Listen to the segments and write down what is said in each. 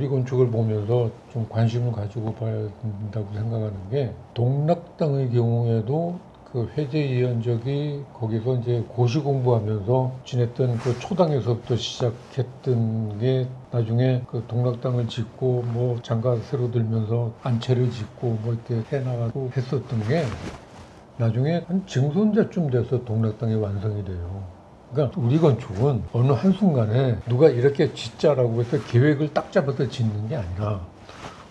우리 건축을 보면서 좀 관심을 가지고 봐야 된다고 생각하는 게 동락당의 경우에도 그 회계 이현적이 거기서 이제 고시 공부하면서 지냈던 그 초당에서부터 시작했던 게 나중에 그 동락당을 짓고 뭐 장가 새로 들면서 안채를 짓고 뭐 이렇게 해나가고 했었던 게 나중에 한 증손자쯤 돼서 동락당이 완성이 돼요. 그러니까 우리 건축은 어느 한순간에 누가 이렇게 짓자라고 해서 계획을 딱 잡아서 짓는 게 아니라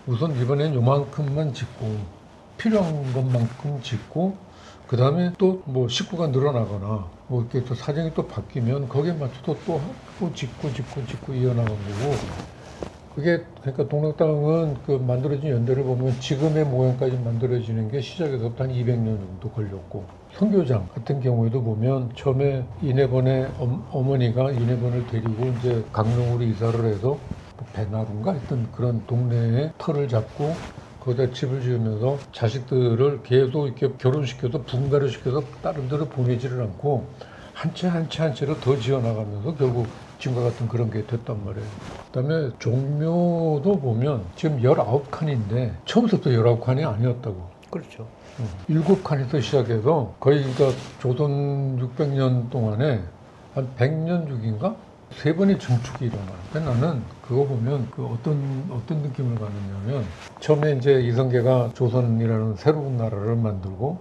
우선 이번엔 요만큼만 짓고 필요한 것만큼 짓고 그 다음에 또 뭐 식구가 늘어나거나 뭐 이렇게 또 사정이 또 바뀌면 거기에 맞춰서 또 짓고 이어나간 거고 그게 그러니까 동락당은 그 만들어진 연대를 보면 지금의 모양까지 만들어지는 게 시작에서부터 한 200년 정도 걸렸고 선교장 같은 경우에도 보면 처음에 이내번의 어머니가 이내번을 데리고 이제 강릉으로 이사를 해서 배나루인가 했던 그런 동네에 터를 잡고 거기다 집을 지으면서 자식들을 계속 이렇게 결혼시켜서 분가를 시켜서 다른 데로 보내지를 않고 한 채로 더 지어나가면서 결국 지금과 같은 그런 게 됐단 말이에요. 그다음에 종묘도 보면 지금 19칸인데 처음부터 19칸이 아니었다고. 그렇죠. 7칸에서 시작해서 거의 그러니까 조선 600년 동안에 한 100년 주기인가? 3번의 증축이 일어나는데 나는 그거 보면 그 어떤 느낌을 받느냐면 처음에 이제 이성계가 조선이라는 새로운 나라를 만들고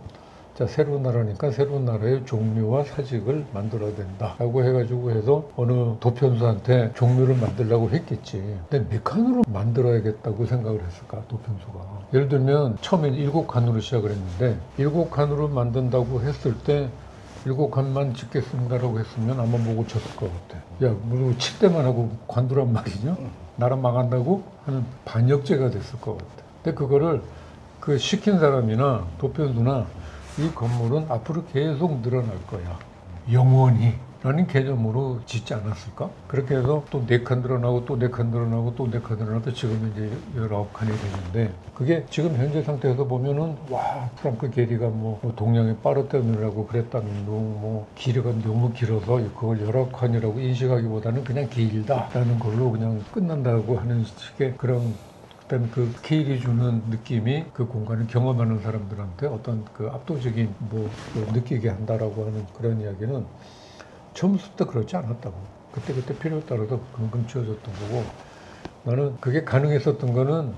자, 새로운 나라니까 새로운 나라의 종묘와 사직을 만들어야 된다라고 해가지고 해서 어느 도편수한테 종묘를 만들려고 했겠지. 근데 몇 칸으로 만들어야겠다고 생각을 했을까, 도편수가. 예를 들면 처음에 7칸으로 시작을 했는데 7칸으로 만든다고 했을 때 7칸만 짓겠습니다라고 했으면 아마 보고 쳤을 것 같아. 야, 뭐 칠대만 하고 관두란 말이냐? 나라 망한다고 하는 반역죄가 됐을 것 같아. 근데 그거를 그 시킨 사람이나 도편수나 이 건물은 앞으로 계속 늘어날 거야. 영원히. 라는 개념으로 짓지 않았을까? 그렇게 해서 또 4칸 늘어나고 또 4칸 늘어나고 또 4칸 늘어나도 지금 이제 19칸이 되는데 그게 지금 현재 상태에서 보면은 와 프랑크 게리가 뭐 동양의 파르테논이라고 그랬다는 뭐 길이가 너무 길어서 그걸 19칸이라고 인식하기보다는 그냥 길다라는 걸로 그냥 끝난다고 하는 식의 그런 일단 그 스케일이 주는 느낌이 그 공간을 경험하는 사람들한테 어떤 그 압도적인 뭐 느끼게 한다라고 하는 그런 이야기는 처음부터 그렇지 않았다고. 그때 필요에 따라서 그만큼 지어졌던 거고 나는 그게 가능했었던 거는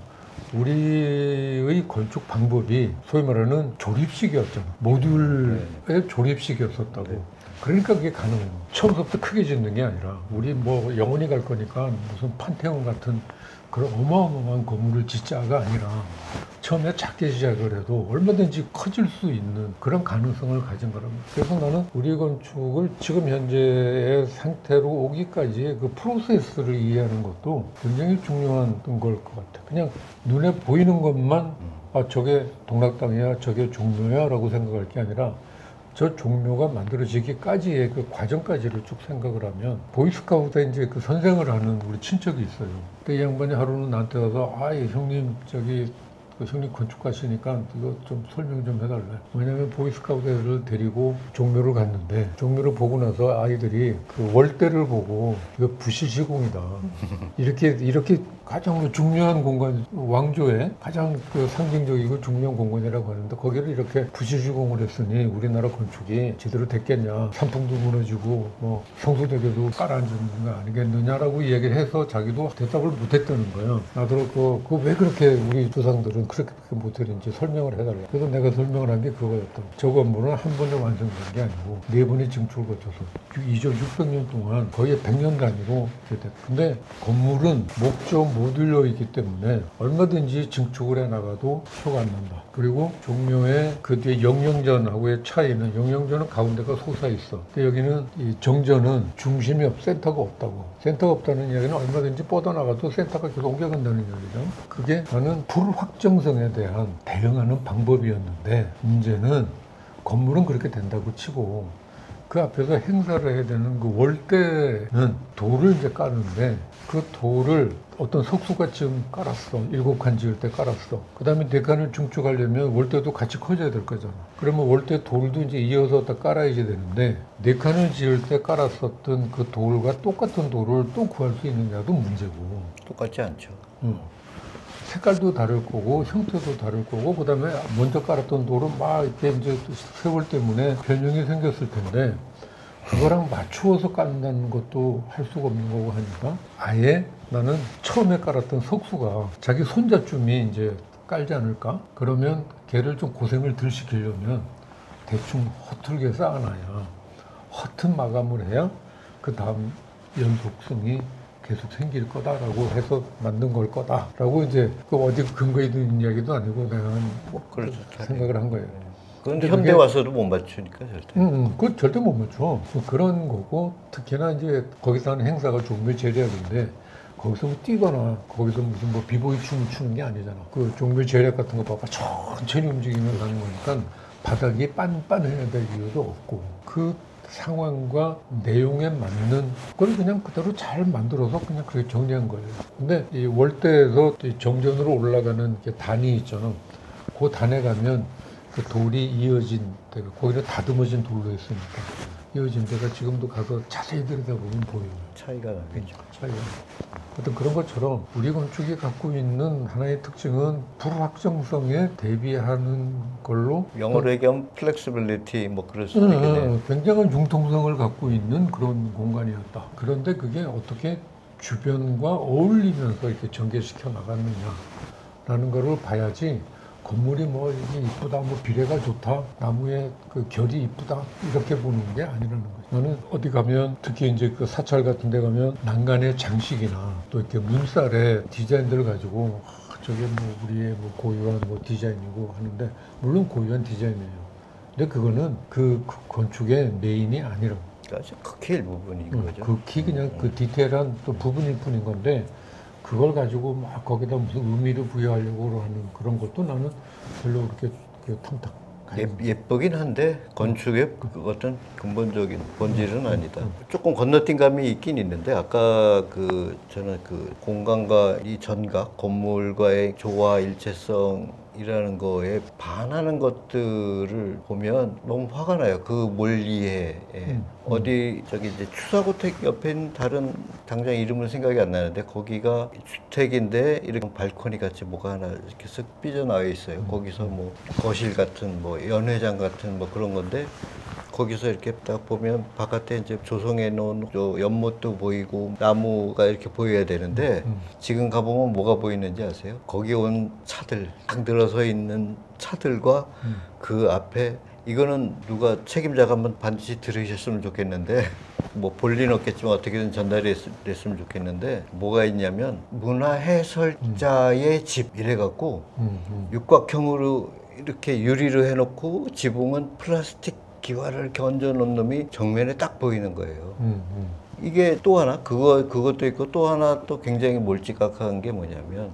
우리의 건축 방법이 소위 말하는 조립식이었잖아. 모듈의 조립식이었었다고. 그러니까 그게 가능해요. 처음부터 크게 짓는 게 아니라 우리 뭐 영원히 갈 거니까 무슨 판테온 같은 그런 어마어마한 건물을 짓자가 아니라 처음에 작게 시작을 해도 얼마든지 커질 수 있는 그런 가능성을 가진 거랍니다. 그래서 나는 우리 건축을 지금 현재의 상태로 오기까지의 그 프로세스를 이해하는 것도 굉장히 중요한 걸 것 같아. 그냥 눈에 보이는 것만 아 저게 동락당이야 저게 종묘야 라고 생각할 게 아니라 저 종묘가 만들어지기까지의 그 과정까지를 쭉 생각을 하면 보이스카우트에 이제 그 선생을 하는 우리 친척이 있어요. 근데 이 양반이 하루는 나한테 와서 아 형님 저기 그 형님 건축가시니까 이거 좀 설명 좀 해달래. 왜냐면 보이스카우트를 데리고 종묘를 갔는데 종묘를 보고 나서 아이들이 그 월대를 보고 이거 부실시공이다. 이렇게 가장 중요한 공간, 왕조의 가장 그 상징적이고 중요한 공간이라고 하는데 거기를 이렇게 부실시공을 했으니 우리나라 건축이 제대로 됐겠냐. 산풍도 무너지고 뭐 성수대교도 깔아앉는 거 아니겠느냐라고 이야기를 해서 자기도 대답을 못했다는 거예요. 나도 그 왜 그렇게 우리 조상들은 그렇게 못했는지 설명을 해달라. 그래서 내가 설명을 한 게 그거였다. 저 건물은 한 번에 완성된 게 아니고 4번의 증축을 거쳐서 600년 동안 거의 100년 단위로 이렇게 됐다. 근데 건물은 목조 모듈러 있기 때문에 얼마든지 증축을 해나가도 표가 안 난다. 그리고 종묘의 그 뒤에 영영전하고의 차이는 영영전은 가운데가 솟아있어. 근데 여기는 이 정전은 중심이 센터가 없다고. 센터가 없다는 이야기는 얼마든지 뻗어나가도 센터가 계속 옮겨간다는 이야기죠. 그게 나는 불확정성에 대한 대응하는 방법이었는데 문제는 건물은 그렇게 된다고 치고 그 앞에서 행사를 해야 되는 그 월대는 돌을 이제 까는데 그 돌을 어떤 석수가 지금 깔았어. 7칸 지을 때 깔았어. 그 다음에 4칸을 중축하려면 월대도 같이 커져야 될 거잖아. 그러면 월대 돌도 이제 이어서 다 깔아야지 되는데 4칸을 지을 때 깔았었던 그 돌과 똑같은 돌을 또 구할 수 있느냐도 문제고. 똑같지 않죠. 색깔도 다를 거고 형태도 다를 거고 그다음에 먼저 깔았던 돌은 막 이렇게 이제 세월 때문에 변형이 생겼을 텐데 그거랑 맞추어서 깔는다는 것도 할 수가 없는 거고 하니까 아예 나는 처음에 깔았던 석수가 자기 손자쯤이 이제 깔지 않을까? 그러면 걔를 좀 고생을 덜 시키려면 대충 허틀게 쌓아놔야 허튼 마감을 해야 그 다음 연속성이 계속 생길 거다라고 해서 만든 걸 거다라고 이제 그 어디 근거에 있는 이야기도 아니고 내가 뭐 그렇죠. 생각을 한 거예요. 그건 근데 현대 그게- 와서도 못 맞추니까 절대. 그거 절대 못 맞춰. 그런 거고 특히나 이제 거기서 하는 행사가 종묘 제략인데 거기서 뭐 뛰거나 거기서 무슨 뭐 비보이 춤을 추는 게 아니잖아. 그 종묘 제략 같은 거 봐봐 천천히 움직이면서 하는 거니까 바닥이 빤빤해야 될 이유도 없고 그 상황과 내용에 맞는 걸 그냥 그대로 잘 만들어서 그냥 그렇게 정리한 거예요. 근데 이 월대에서 이 정전으로 올라가는 게 단이 있잖아. 그 단에 가면 그 돌이 이어진 데가 거기는 다듬어진 돌로 했으니까 이어진 데가 지금도 가서 자세히 들여다보면 보여요. 차이가 나겠죠. 차이가. 어떤 그런 것처럼 우리 건축이 갖고 있는 하나의 특징은 불확정성에 대비하는 걸로 영어로 얘기하면 플렉시빌리티 뭐 그럴 수도 있겠네요. 굉장한 융통성을 갖고 있는 그런 공간이었다. 그런데 그게 어떻게 주변과 어울리면서 이렇게 전개시켜 나갔느냐라는 거를 봐야지 건물이 뭐 이게 이쁘다, 뭐 비례가 좋다, 나무의 그 결이 이쁘다 이렇게 보는 게 아니라는 거죠. 저는 어디 가면 특히 이제 그 사찰 같은 데 가면 난간의 장식이나 또 이렇게 문살의 디자인들을 가지고 저게 뭐 우리의 뭐 고유한 뭐 디자인이고 하는데 물론 고유한 디자인이에요. 근데 그거는 그 건축의 메인이 아니라고. 그러니까 극히 일부분인 거죠. 극히 그냥 그 디테일한 또 부분일 뿐인 건데 그걸 가지고 막 거기다 무슨 의미를 부여하려고 하는 그런 것도 나는 별로 그렇게 탐탁. 예쁘긴 한데 건축의 그 어떤 근본적인 본질은 아니다. 조금 건너뛴 감이 있긴 있는데 아까 그 저는 그 공간과 이 전각 건물과의 조화 일체성이라는 거에 반하는 것들을 보면 너무 화가 나요. 그 몰리에 어디 저기 이제 추사고택 옆에 있는 다른 당장 이름은 생각이 안 나는데 거기가 주택인데 이렇게 발코니 같이 뭐가 하나 이렇게 쓱 삐져나와 있어요. 거기서 뭐 거실 같은 뭐 연회장 같은 뭐 그런 건데 거기서 이렇게 딱 보면 바깥에 이제 조성해 놓은 연못도 보이고 나무가 이렇게 보여야 되는데 지금 가보면 뭐가 보이는지 아세요? 거기 온 차들 딱 늘어서 있는 차들과 그 앞에 이거는 누가 책임자가 한번 반드시 들으셨으면 좋겠는데 뭐 볼 리는 없겠지만 어떻게든 전달이 됐으면 좋겠는데 뭐가 있냐면 문화해설자의 집 이래갖고 육각형으로 이렇게 유리로 해놓고 지붕은 플라스틱 기와를 이렇게 얹어놓은 놈이 정면에 딱 보이는 거예요. 이게 또 하나 그것도 있고 또 하나 또 굉장히 몰지각한 게 뭐냐면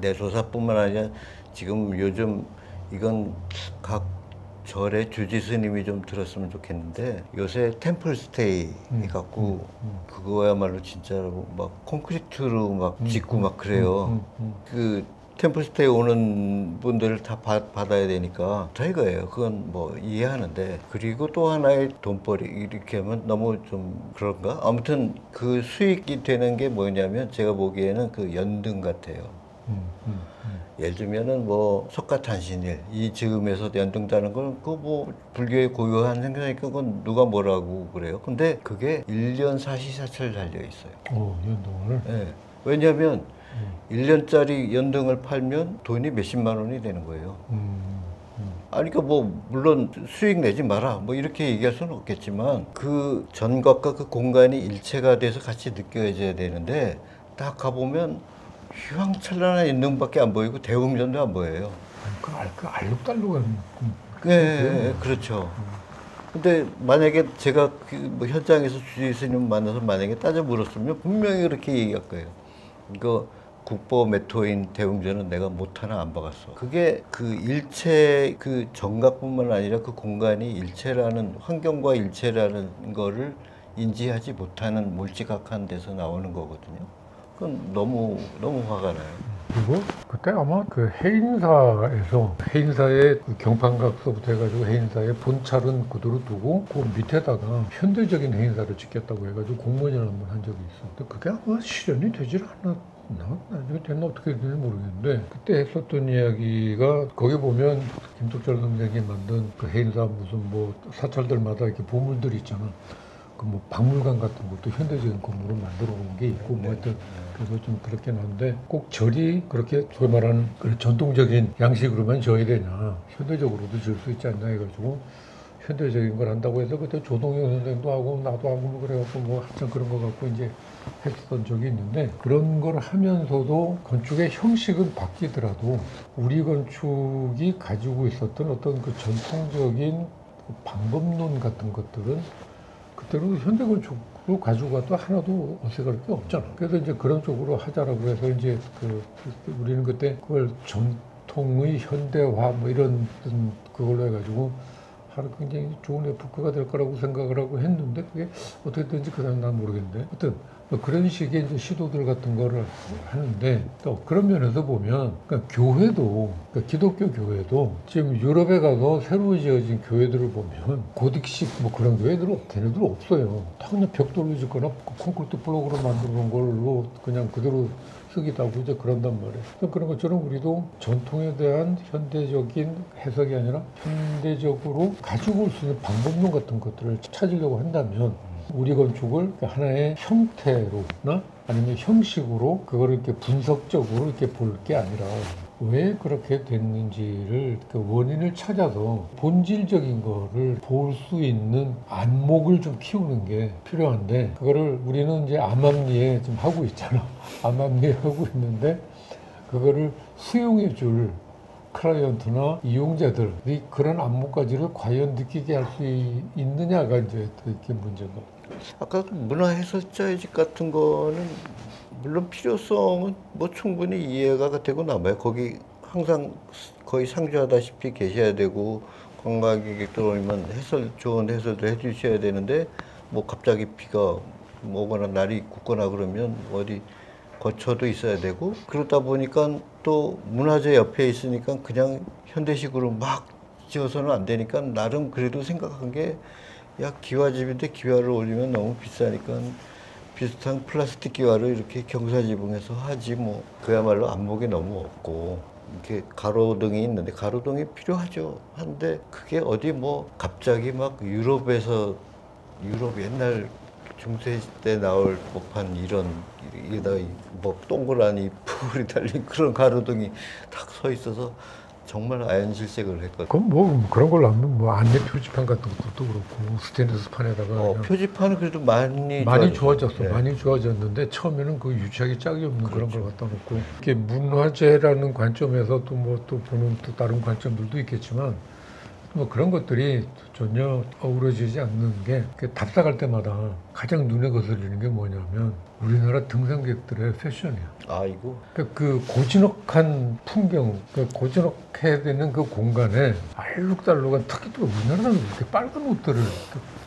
내소사뿐만 아니라 지금 요즘 이건 각 절의 주지 스님이 좀 들었으면 좋겠는데 요새 템플 스테이 갖고 그거야말로 진짜로 막 콘크리트로 막 짓고 막 그래요. 그 템플 스테이 오는 분들을 다 받아야 되니까 다 이거예요. 그건 뭐 이해하는데 그리고 또 하나의 돈벌이 이렇게 하면 너무 좀 그런가? 아무튼 그 수익이 되는 게 뭐냐면 제가 보기에는 그 연등 같아요. 예를 들면은 뭐 석가탄신일 이 즈음에서 연등 따는 건 그 뭐 불교의 고유한 행사니까 그건 누가 뭐라고 그래요. 근데 그게 1년 사시사철 달려 있어요. 연동을. 네. 왜냐하면 1년짜리 연등을 팔면 돈이 몇십만 원이 되는 거예요. 아니, 그러니까 뭐 물론 수익 내지 마라 뭐 이렇게 얘기할 수는 없겠지만 그 전각과 그 공간이 일체가 돼서 같이 느껴져야 되는데 딱 가보면 휘황찬란한 연등밖에 안 보이고 대웅전도 안 보여요. 그 알록달록한. 네, 그렇죠. 근데 만약에 제가 그뭐 현장에서 주지 스님 만나서 만약에 따져 물었으면 분명히 그렇게 얘기할 거예요. 이거 국보 메토인 대웅전은 내가 못하나 안 박았어. 그게 그 일체 그 정각뿐만 아니라 그 공간이 일체라는 환경과 일체라는 거를 인지하지 못하는 몰지각한 데서 나오는 거거든요. 그건 너무 화가 나요. 그리고 그때 아마 그 해인사의 그 경판각서부터 해가지고 해인사의 본찰은 그대로 두고 그 밑에다가 현대적인 해인사를 짓겠다고 해가지고 공모전을 한번 한 적이 있어. 근데 그게 아마 실현이 되질 나중에 됐나 어떻게 됐는지 모르겠는데 그때 했었던 이야기가 거기 보면 김덕철 선생이 만든 그 해인사 무슨 뭐 사찰들마다 이렇게 보물들이 있잖아. 그 뭐 박물관 같은 것도 현대적인 건물을 만들어 본 게 있고 뭐 하여튼 그래서 좀 그렇긴 한데 꼭 절이 그렇게 소위 말하는 그 전통적인 양식으로만 져야 되냐 현대적으로도 질 수 있지 않냐 해가지고 현대적인 걸 한다고 해서 그때 조동영 선생도 하고 나도 하고 뭐 그래갖고 뭐 한참 그런 거 갖고 이제 했던 적이 있는데 그런 걸 하면서도 건축의 형식은 바뀌더라도 우리 건축이 가지고 있었던 어떤 그 전통적인 그 방법론 같은 것들은 그때로 현대 건축으로 가지고 가도 하나도 어색할 게 없잖아. 그래서 이제 그런 쪽으로 하자라고 해서 이제 우리는 그때 그걸 전통의 현대화 뭐 이런 그걸로 해가지고 하루 굉장히 좋은 에포크가 될 거라고 생각을 하고 했는데 그게 어떻게 된지 그다음 난 모르겠는데 하여튼 뭐 그런 식의 이제 시도들 같은 거를 하는데 또 그런 면에서 보면 그러니까 교회도 그러니까 기독교 교회도 지금 유럽에 가서 새로 지어진 교회들을 보면 고딕식 뭐 그런 교회들은 걔네들 없어요. 다 그냥 벽돌로 짓거나 콘크리트 블록으로 만들어 놓은 걸로 그냥 그대로 쓰기도 하고 이제 그런단 말이에요. 그런 것처럼 우리도 전통에 대한 현대적인 해석이 아니라 현대적으로 가지고 올 수 있는 방법론 같은 것들을 찾으려고 한다면 우리 건축을 하나의 형태로나 아니면 형식으로 그거를 이렇게 분석적으로 이렇게 볼 게 아니라 왜 그렇게 됐는지를 그 원인을 찾아서 본질적인 거를 볼 수 있는 안목을 좀 키우는 게 필요한데 그거를 우리는 이제 암암리에 지금 하고 있잖아. 암암리에 하고 있는데 그거를 수용해 줄 클라이언트나 이용자들이 그런 안목까지를 과연 느끼게 할 수 있느냐가 이제 이게 문제인 것 같아요. 아까 그 문화해설자의 집 같은 거는 물론 필요성은 뭐 충분히 이해가 되고 남아요. 거기 항상 거의 상주하다시피 계셔야 되고 관광객들 오면 좋은 해설도 해주셔야 되는데 뭐 갑자기 비가 오거나 날이 굳거나 그러면 어디 거처도 있어야 되고 그러다 보니까 또 문화재 옆에 있으니까 그냥 현대식으로 막 지어서는 안 되니까 나름 그래도 생각한 게 야 기와집인데 기와를 올리면 너무 비싸니까 비슷한 플라스틱 기와를 이렇게 경사지붕에서 하지 뭐 그야말로 안목이 너무 없고 이렇게 가로등이 있는데 가로등이 필요하죠. 한데 그게 어디 뭐 갑자기 막 유럽 옛날 중세 때 나올 법한 이런 이다 뭐 동그라니 풀이 달린 그런 가로등이 탁 서 있어서 정말 아연실색을 했거든요. 그럼 뭐 그런 걸로 하면 뭐 안내 표지판 같은 것도 그렇고 스테인리스 판에다가 표지판은 그래도 많이 좋아졌어. 네. 많이 좋아졌는데 처음에는 그 유치하기 짝이 없는 그런 걸 갖다 놓고 이렇게 문화재라는 관점에서 또 뭐 또 보는 또 다른 관점들도 있겠지만 뭐 그런 것들이 전혀 어우러지지 않는 게 답사갈 때마다 가장 눈에 거슬리는 게 뭐냐면 우리나라 등산객들의 패션이야. 아이고. 그 고즈넉한 풍경, 그 고즈넉해야 되는 그 공간에 알록달록한 특히 또 우리나라는 이렇게 빨간 옷들을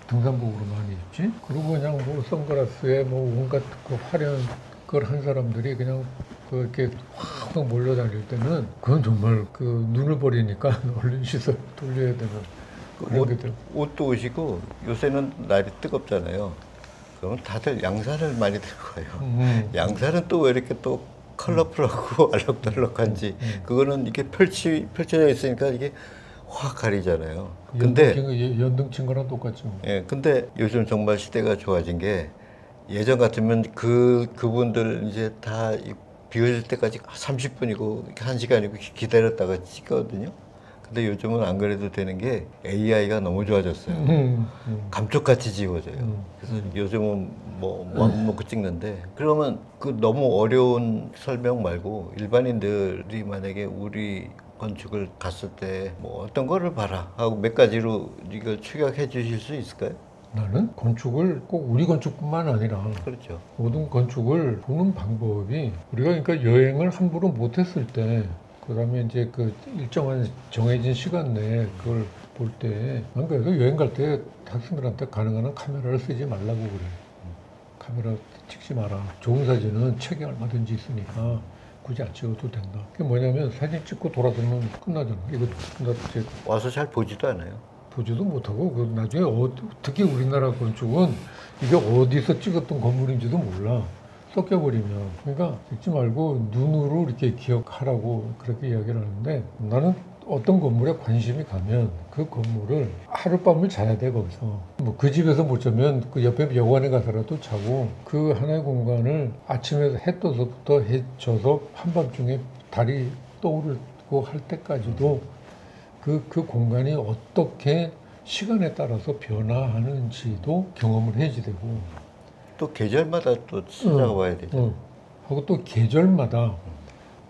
등산복으로 많이 입지. 그리고 그냥 뭐 선글라스에 뭐 온갖 그 화려한 걸 한 사람들이 그냥 이렇게 확 몰려다닐 때는 그건 정말 그 눈을 버리니까 얼른 시선 돌려야 되는 옷도 옷이고 요새는 날이 뜨겁잖아요. 그러면 다들 양산을 많이 들고 가요. 양산은 또 왜 이렇게 또 컬러풀하고 알록달록한지 그거는 이게 펼쳐져 있으니까 이게 확 가리잖아요. 근데 연등 친 거랑 똑같죠. 예, 근데 요즘 정말 시대가 좋아진 게 예전 같으면 그분들 이제 다 비워질 때까지 30분이고 1시간이고 기다렸다가 찍거든요. 근데 요즘은 안 그래도 되는 게 AI가 너무 좋아졌어요. 감쪽같이 지워져요. 그래서 요즘은 뭐 안 먹고 찍는데 그러면 그 너무 어려운 설명 말고 일반인들이 만약에 우리 건축을 갔을 때 뭐 어떤 거를 봐라 하고 몇 가지로 이걸 추격해 주실 수 있을까요? 나는 건축을 꼭 우리 건축뿐만 아니라 그렇죠. 모든 건축을 보는 방법이 우리가 그러니까 여행을 함부로 못했을 때 그다음에 이제 그 일정한 정해진 시간 내에 그걸 볼 때 난 그래서 여행 갈 때 학생들한테 가능한 한 카메라를 쓰지 말라고 그래. 카메라 찍지 마라. 좋은 사진은 책에 얼마든지 있으니까 굳이 안 찍어도 된다. 그게 뭐냐면 사진 찍고 돌아서면 끝나잖아. 이거 끝났지. 와서 잘 보지도 않아요. 보지도 못하고 그 나중에 특히 우리나라 건축은 이게 어디서 찍었던 건물인지도 몰라. 섞여버리면, 그러니까 읽지 말고 눈으로 이렇게 기억하라고 그렇게 이야기를 하는데, 나는 어떤 건물에 관심이 가면 그 건물을 하룻밤을 자야 돼. 거기서 뭐 그 집에서 못 자면 그 옆에 여관에 가서라도 자고, 그 하나의 공간을 아침에 해 떠서부터 해 져서 한밤중에 달이 떠오르고 할 때까지도 그 공간이 어떻게 시간에 따라서 변화하는지도 경험을 해야지 되고, 또 계절마다 또 찾아가봐야 되죠. 하고 또 계절마다,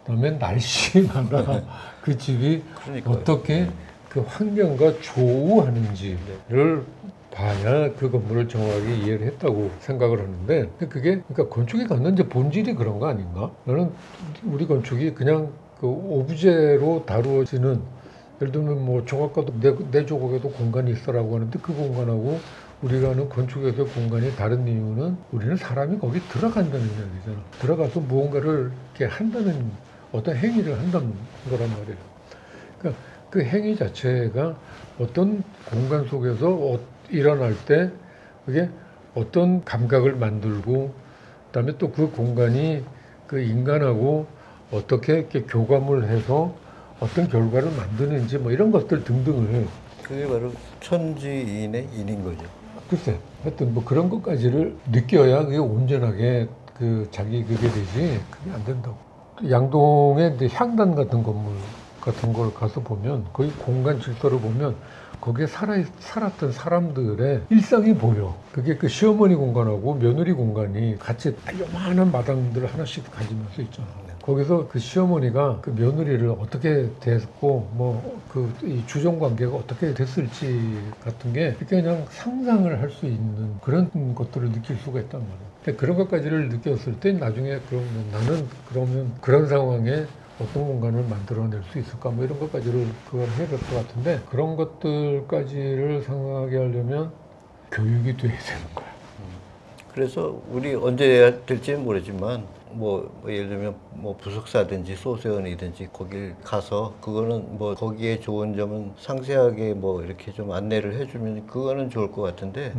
그다음에 날씨마다 그 집이 그러니까요. 어떻게 그 환경과 조우하는지를 봐야 그 건물을 정확하게 이해를 했다고 생각을 하는데, 그게 그러니까 건축에 갖는 이제 본질이 그런 거 아닌가? 나는 우리 건축이 그냥 그 오브제로 다루어지는, 예를 들면 뭐 조각가도 내 조각에도 공간이 있어라고 하는데, 그 공간하고 우리가 하는 건축에서의 공간이 다른 이유는 우리는 사람이 거기 들어간다는 이야기잖아. 들어가서 무언가를 이렇게 한다는 어떤 행위를 한다는 거란 말이에요. 그러니까 그 행위 자체가 어떤 공간 속에서 일어날 때 그게 어떤 감각을 만들고, 그다음에 또 그 공간이 그 인간하고 어떻게 이렇게 교감을 해서 어떤 결과를 만드는지 뭐 이런 것들 등등을, 그게 바로 천지인의 인인 거죠. 글쎄, 하여튼 뭐 그런 것까지를 느껴야 그게 온전하게 그 자기 그게 되지, 그게 안 된다고. 양동에 이제 향단 같은 건물 같은 걸 가서 보면, 거기 공간 질서를 보면 거기에 살았던 사람들의 일상이 보여. 그게 그 시어머니 공간하고 며느리 공간이 같이 요만한 마당들을 하나씩 가지면서 있잖아. 거기서 그 시어머니가 그 며느리를 어떻게 대했고, 뭐 그 이 주종 관계가 어떻게 됐을지 같은 게 이렇게 그냥 상상을 할 수 있는 그런 것들을 느낄 수가 있단 말이야. 근데 그런 것까지를 느꼈을 때 나중에 그러면 나는 그러면 그런 상황에 어떤 공간을 만들어낼 수 있을까, 뭐 이런 것까지를 그걸 해야 될 것 같은데, 그런 것들까지를 상상하게 하려면 교육이 돼야 되는 거야. 그래서 우리 언제 해야 될지는 모르지만 뭐 예를 들면 뭐 부석사든지 소세원이든지 거길 가서, 그거는 뭐 거기에 좋은 점은 상세하게 뭐 이렇게 좀 안내를 해주면 그거는 좋을 것 같은데,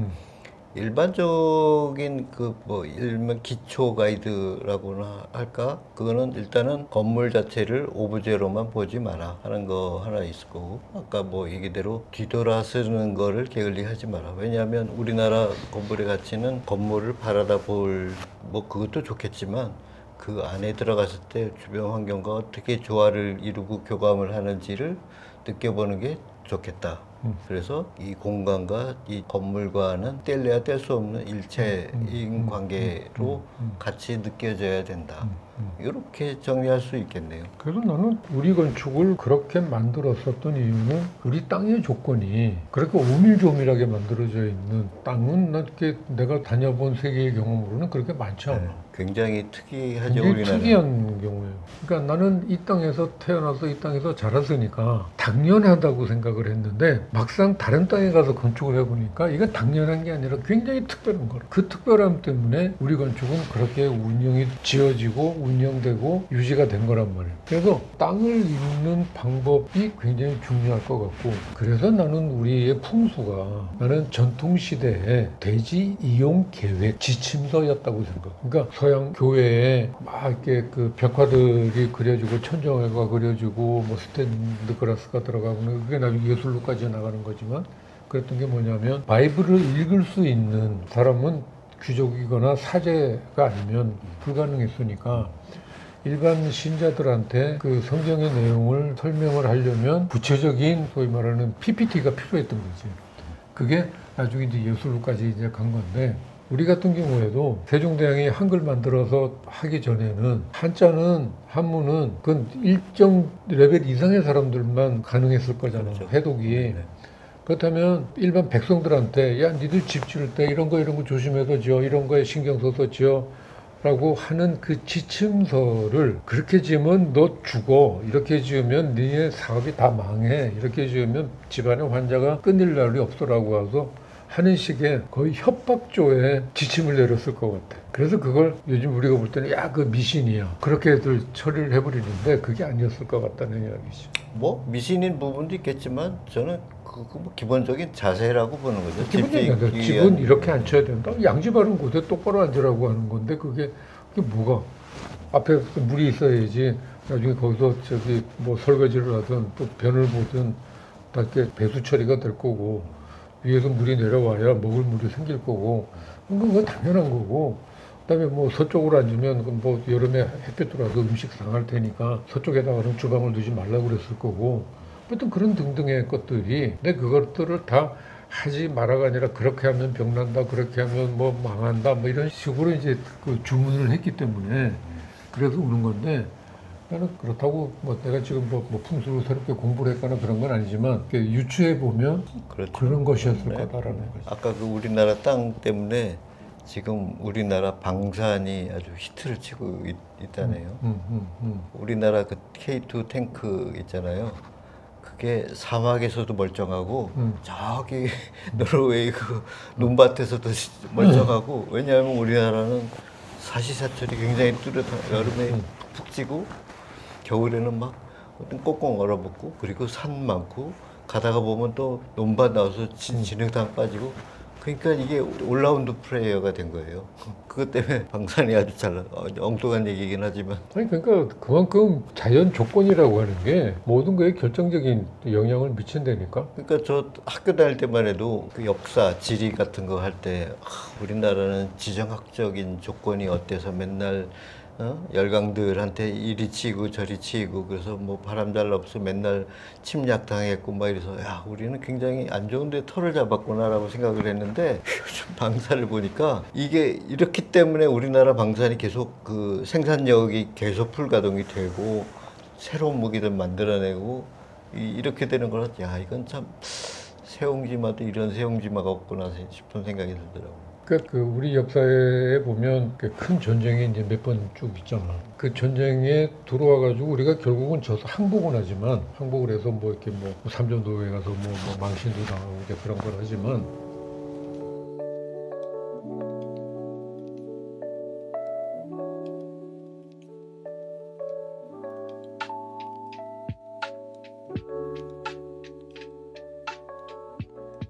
일반적인 그 뭐 일명 기초 가이드라고나 할까? 그거는 일단은 건물 자체를 오브제로만 보지 마라 하는 거 하나 있을 거고, 아까 뭐 얘기대로 뒤돌아 쓰는 거를 게을리하지 마라. 왜냐하면 우리나라 건물의 가치는 건물을 바라다 볼, 뭐 그것도 좋겠지만 그 안에 들어갔을 때 주변 환경과 어떻게 조화를 이루고 교감을 하는지를 느껴보는 게 좋겠다. 그래서 이 공간과 이 건물과는 뗄래야 뗄 수 없는 일체인 관계로 같이 느껴져야 된다. 이렇게 정리할 수 있겠네요. 그래서 나는 우리 건축을 그렇게 만들었었던 이유는, 우리 땅의 조건이 그렇게 오밀조밀하게 만들어져 있는 땅은 내가 다녀본 세계의 경험으로는 그렇게 많지 않아. 네, 굉장히 특이하죠, 굉장히 우리나라. 특이한 경우예요. 그러니까 나는 이 땅에서 태어나서 이 땅에서 자랐으니까 당연하다고 생각을 했는데, 막상 다른 땅에 가서 건축을 해보니까 이건 당연한 게 아니라 굉장히 특별한 거라. 그 특별함 때문에 우리 건축은 그렇게 운영이 지어지고 운영되고 유지가 된 거란 말이에요. 그래서 땅을 잇는 방법이 굉장히 중요할 것 같고, 그래서 나는 우리의 풍수가, 나는 전통시대의 대지 이용 계획 지침서였다고 생각. 그러니까 서양 교회에 막 이렇게 그 벽화들이 그려지고 천정회가 그려지고 뭐 스탠드 그라스가 들어가고, 그게 나중에 예술로까지 나가는 거지만, 그랬던 게 뭐냐면, 바이블을 읽을 수 있는 사람은 귀족이거나 사제가 아니면 불가능했으니까, 일반 신자들한테 그 성경의 내용을 설명을 하려면 구체적인 소위 말하는 PPT가 필요했던 거지. 그게 나중에 이제 예술로까지 이제 간 건데, 우리 같은 경우에도 세종대왕이 한글 만들어서 하기 전에는 한자는, 한문은 그건 일정 레벨 이상의 사람들만 가능했을 거잖아. 그렇죠. 해독이. 네. 그렇다면 일반 백성들한테, 야, 니들 집 지을 때 이런 거 조심해서 지어, 이런 거에 신경 써서 지어 라고 하는 그 지침서를, 그렇게 지으면 너 죽어, 이렇게 지으면 니네 사업이 다 망해, 이렇게 지으면 집안의 환자가 끊일 날이 없어라고 해서 하는 식의 거의 협박조의 지침을 내렸을 것 같아. 그래서 그걸 요즘 우리가 볼 때는 야, 그 미신이야, 그렇게들 처리를 해버리는데, 그게 아니었을 것 같다는 이야기지. 뭐 미신인 부분도 있겠지만 저는 그거 뭐 기본적인 자세라고 보는 거죠. 기본적인 자세. 집은 이렇게 앉혀야 된다. 양지바른 곳에 똑바로 앉으라고 하는 건데, 그게 그게 뭐가? 앞에 물이 있어야지. 나중에 거기서 저기 뭐 설거지를 하든 또 변을 보든 다 이렇게 배수 처리가 될 거고 위에서 물이 내려와야 먹을 물이 생길 거고 그건 당연한 거고 그다음에 뭐 서쪽으로 앉으면 뭐 여름에 햇볕 들어와서 음식 상할 테니까 서쪽에다가는 주방을 두지 말라고 그랬을 거고 어떤 그런 등등의 것들이 근데 그것들을 다 하지 마라가 아니라 그렇게 하면 병난다 그렇게 하면 뭐 망한다 뭐 이런 식으로 이제 그 주문을 했기 때문에 그래서 오는 건데 나는 그렇다고 뭐 내가 지금 뭐 풍수를 새롭게 공부를 했거나 그런 건 아니지만 유추해 보면 그렇죠. 그런 것이었을 네. 거다라는 거죠. 아까 그 우리나라 땅 때문에 지금 우리나라 방산이 아주 히트를 치고 있다네요. 우리나라 그 K2 탱크 있잖아요. 그게 사막에서도 멀쩡하고 저기 노르웨이 그 논밭에서도 멀쩡하고 왜냐하면 우리나라는 사시사철이 굉장히 뚜렷한 여름에 푹 찌고 겨울에는 막 꽁꽁 얼어붙고 그리고 산 많고 가다가 보면 또 논밭 나와서 진흙탕 빠지고 그러니까 이게 올라운드 플레이어가 된 거예요. 그것 때문에 방산이 아주 잘 엉뚱한 얘기긴 하지만 아니 그러니까 그만큼 자연 조건이라고 하는 게 모든 거에 결정적인 영향을 미친다니까. 그러니까 저 학교 다닐 때만 해도 그 역사, 지리 같은 거 할 때 우리나라는 지정학적인 조건이 어때서 맨날 열강들한테 이리 치이고 저리 치이고 그래서 뭐 바람 잘 없어 맨날 침략 당했고 막 이래서 야 우리는 굉장히 안 좋은데 털을 잡았구나라고 생각을 했는데 요즘 방산을 보니까 이게 이렇기 때문에 우리나라 방산이 계속 그 생산력이 계속 풀가동이 되고 새로운 무기들 만들어내고 이렇게 되는 거라 야 이건 참 세옹지마도 이런 세옹지마가 없구나 싶은 생각이 들더라고요. 그러니까 그 우리 역사에 보면 그 큰 전쟁이 이제 몇 번 쭉 있잖아. 그 전쟁에 들어와가지고 우리가 결국은 져서 항복은 하지만 항복을 해서 뭐 이렇게 뭐 삼전도에 가서 뭐 망신도 당하고 이제 그런 걸 하지만